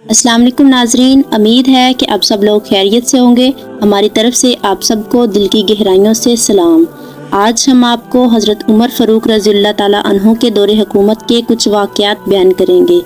अस्सलाम वालेकुम नाजरीन, उम्मीद है कि आप सब लोग खैरियत से होंगे। हमारी तरफ से आप सबको दिल की गहराइयों से सलाम। आज हम आपको हज़रत उमर फ़ारूक रज़ियल्लाहु ताला अन्हु के दौरे हुकूमत के कुछ वाक़यात बयान करेंगे।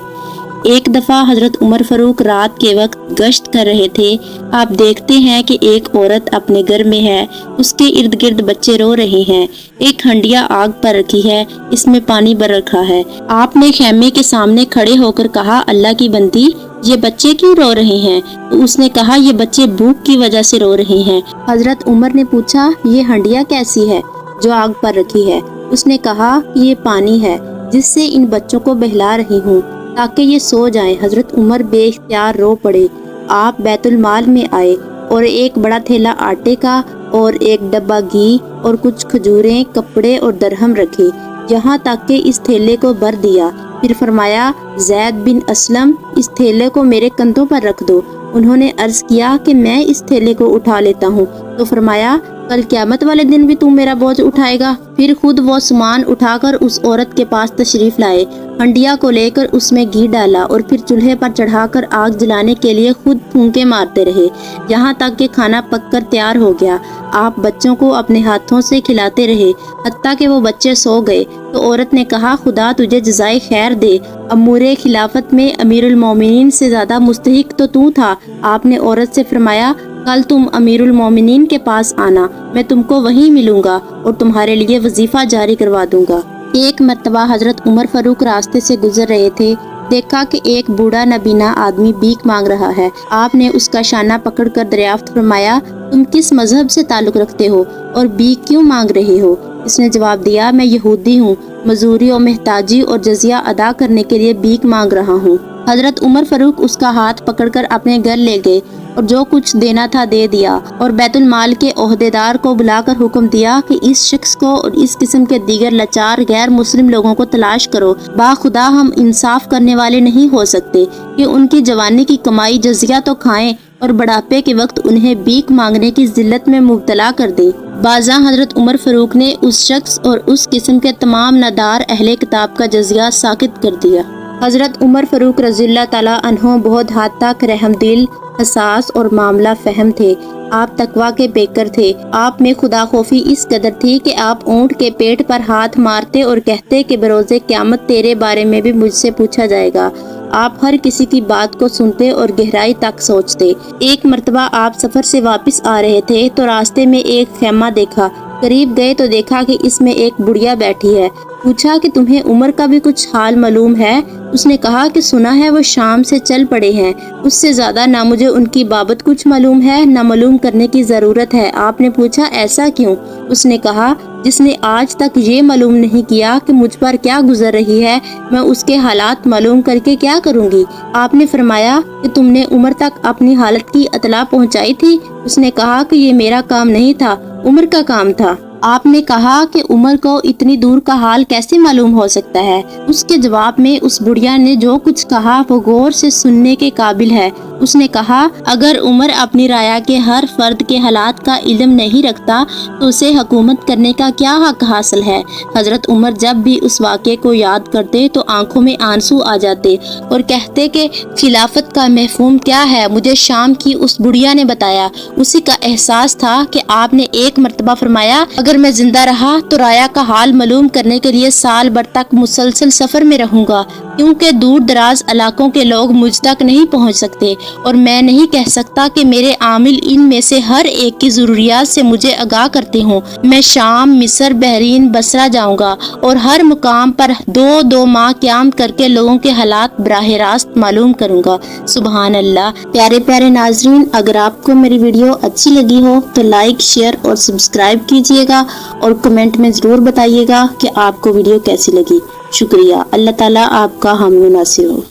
एक दफ़ा हज़रत उमर फ़ारूक रात के वक्त गश्त कर रहे थे। आप देखते हैं कि एक औरत अपने घर में है, उसके इर्द गिर्द बच्चे रो रहे हैं। एक हंडिया आग पर रखी है, इसमें पानी भर रखा है। आपने खेमे के सामने खड़े होकर कहा, अल्लाह की बंदी, ये बच्चे क्यों रो रहे हैं? तो उसने कहा, ये बच्चे भूख की वजह से रो रहे हैं। हजरत उमर ने पूछा, ये हंडिया कैसी है जो आग पर रखी है? उसने कहा, ये पानी है जिससे इन बच्चों को बहला रही हूँ ताकि ये सो जाएं। हजरत उमर बेख्तियार रो पड़े। आप बैतुल माल में आए और एक बड़ा थैला आटे का और एक डब्बा घी और कुछ खजूरें, कपड़े और दरहम रखे, यहाँ तक कि इस थैले को भर दिया। फिर फरमाया, ज़ैद बिन असलम, इस थैले को मेरे कंधों पर रख दो। उन्होंने अर्ज किया कि मैं इस थैले को उठा लेता हूँ। तो फरमाया, कल क़यामत वाले दिन भी तू मेरा बोझ उठाएगा? फिर खुद वो सामान उठाकर उस औरत के पास तशरीफ लाए। हंडिया को लेकर उसमें घी डाला और फिर चूल्हे पर चढ़ाकर आग जलाने के लिए खुद फूंके मारते रहे, यहाँ तक कि खाना पककर तैयार हो गया। आप बच्चों को अपने हाथों से खिलाते रहे हत्ता कि वो बच्चे सो गए। तो औरत ने कहा, खुदा तुझे जज़ाए खैर दे, अमूरे खिलाफत में अमीरुल मोमिनीन से ज्यादा मुस्तहिक तो तू था। आपने औरत से फरमाया, कल तुम अमीरुल मोमिनीन के पास आना, मैं तुमको वहीं मिलूंगा और तुम्हारे लिए वजीफा जारी करवा दूंगा। एक मर्तबा हजरत उमर फ़ारूक रास्ते से गुजर रहे थे। देखा कि एक बूढ़ा नबीना आदमी भीख मांग रहा है। आपने उसका शाना पकड़कर दरियाफ्त फरमाया, तुम किस मजहब से ताल्लुक रखते हो और भीख क्यों मांग रहे हो? इसने जवाब दिया, मैं यहूदी हूँ, मजूरी और महताजी और जजिया अदा करने के लिए भीख मांग रहा हूँ। हजरत उमर फ़ारूक उसका हाथ पकड़कर अपने घर ले गए और जो कुछ देना था दे दिया और बैतुल माल के ओहदेदार को बुलाकर हुक्म दिया कि इस शख्स को और इस किस्म के दीगर लाचार गैर मुस्लिम लोगों को तलाश करो। बाखुदा हम इंसाफ करने वाले नहीं हो सकते कि उनकी जवानी की कमाई जजिया तो खाएं और बुढ़ापे के वक्त उन्हें भीख मांगने की जिल्लत में मुब्तला कर दें। बाज़ा हजरत उमर फ़ारूक ने उस शख्स और उस किस्म के तमाम नादार अहले किताब का जजिया साकित कर दिया। हजरत उमर फ़ारूक रज़ियल्लाहु ताला अन्हु बहुत हद तक रहमदिल, हसास और मामला फहम थे। आप तकवा के पेकर थे। आप में खुदा खौफी इस कदर थी कि आप ऊंट के पेट पर हाथ मारते और कहते कि बरोज़े क़यामत तेरे बारे में भी मुझसे पूछा जाएगा। आप हर किसी की बात को सुनते और गहराई तक सोचते। एक मर्तबा आप सफ़र से वापस आ रहे थे तो रास्ते में एक खेमा देखा। करीब गए तो देखा कि इसमें एक बुढ़िया बैठी है। पूछा कि तुम्हें उमर का भी कुछ हाल मालूम है? उसने कहा कि सुना है वो शाम से चल पड़े हैं, उससे ज्यादा ना मुझे उनकी बाबत कुछ मालूम है ना मालूम करने की जरूरत है। आपने पूछा, ऐसा क्यों? उसने कहा, जिसने आज तक ये मालूम नहीं किया कि मुझ पर क्या गुजर रही है, मैं उसके हालात मालूम करके क्या करूंगी? आपने फरमाया कि तुमने उमर तक अपनी हालत की इतला पहुंचाई थी? उसने कहा कि ये मेरा काम नहीं था, उमर का काम था। आपने कहा कि उमर को इतनी दूर का हाल कैसे मालूम हो सकता है? उसके जवाब में उस बुढ़िया ने जो कुछ कहा वो गौर से सुनने के काबिल है। उसने कहा, अगर उमर अपनी राया के हर फर्द के हालात का इल्म नहीं रखता तो उसे हुकूमत करने का क्या हक हासिल है? हजरत उमर जब भी उस वाक़े को याद करते तो आंखों में आंसू आ जाते और कहते कि खिलाफत का महफूम क्या है, मुझे शाम की उस बुढ़िया ने बताया। उसी का एहसास था कि आपने एक मर्तबा फरमाया, अगर मैं जिंदा रहा तो राया का हाल मालूम करने के लिए साल भर तक मुसलसल सफर में रहूंगा, क्योंकि दूर दराज इलाकों के लोग मुझ तक नहीं पहुंच सकते और मैं नहीं कह सकता कि मेरे आमिल इन में से हर एक की जरूरियात से मुझे आगाह करते हों। मैं शाम, मिस्र, बहरीन, बसरा जाऊंगा और हर मुकाम पर 2-2 माह क़याम करके लोगों के हालात बराह रास्त मालूम करूंगा। सुबहान अल्लाह। प्यारे प्यारे नाजरीन, अगर आपको मेरी वीडियो अच्छी लगी हो तो लाइक, शेयर और सब्सक्राइब कीजिएगा और कमेंट में ज़रूर बताइएगा कि आपको वीडियो कैसी लगी। शुक्रिया। अल्लाह ताला आपका हामी नासिर हो।